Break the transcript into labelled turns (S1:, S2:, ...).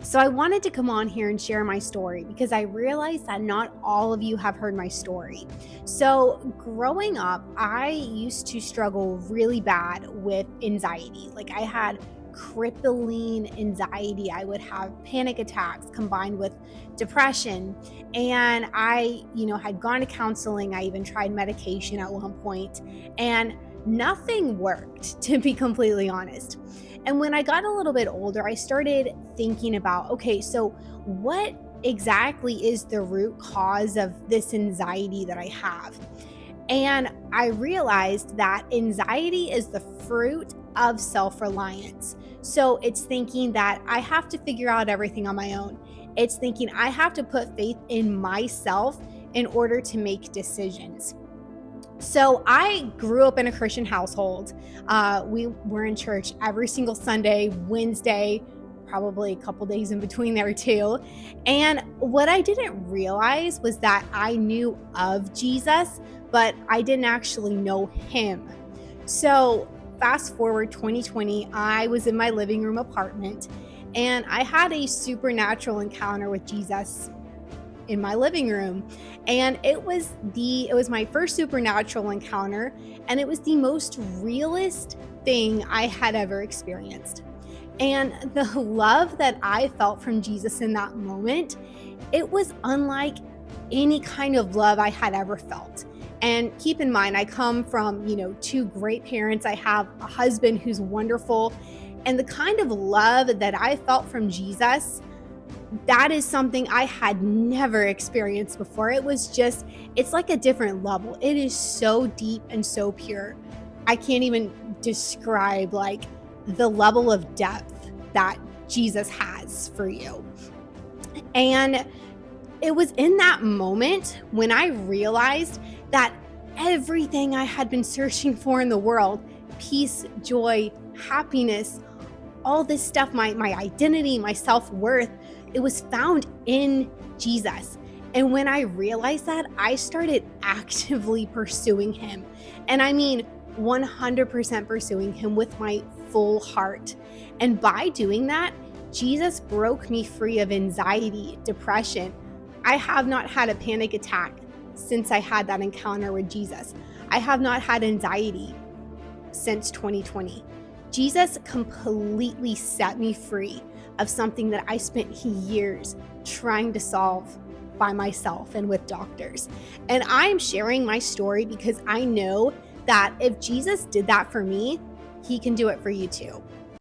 S1: So I wanted to come on here and share my story because I realized that not all of you have heard my story. So growing up, I used to struggle really bad with anxiety. Like I had crippling anxiety. I would have panic attacks combined with depression. And I had gone to counseling. I even tried medication at one point, and nothing worked, to be completely honest. And when I got a little bit older, I started thinking about, okay, so what exactly is the root cause of this anxiety that I have? And I realized that anxiety is the fruit of self reliance. So it's thinking that I have to figure out everything on my own. It's thinking I have to put faith in myself in order to make decisions. So I grew up in a Christian household. We were in church every single Sunday, Wednesday, probably a couple days in between there too. And what I didn't realize was that I knew of Jesus, but I didn't actually know him. So fast forward 2020, I was in my living room apartment and I had a supernatural encounter with Jesus in my living room, and it was my first supernatural encounter, and it was the most realist thing I had ever experienced. And the love that I felt from Jesus in that moment, it was unlike any kind of love I had ever felt. And keep in mind, I come from, two great parents. I have a husband who's wonderful, and the kind of love that I felt from Jesus, that is something I had never experienced before. It's like a different level. It is so deep and so pure. I can't even describe like the level of depth that Jesus has for you. And it was in that moment when I realized that everything I had been searching for in the world, peace, joy, happiness, all this stuff, my identity, my self-worth, it was found in Jesus. And when I realized that, I started actively pursuing him. And I mean 100% pursuing him with my full heart. And by doing that, Jesus broke me free of anxiety, depression. I have not had a panic attack since I had that encounter with Jesus. I have not had anxiety since 2020. Jesus completely set me free of something that I spent years trying to solve by myself and with doctors. And I'm sharing my story because I know that if Jesus did that for me, he can do it for you too.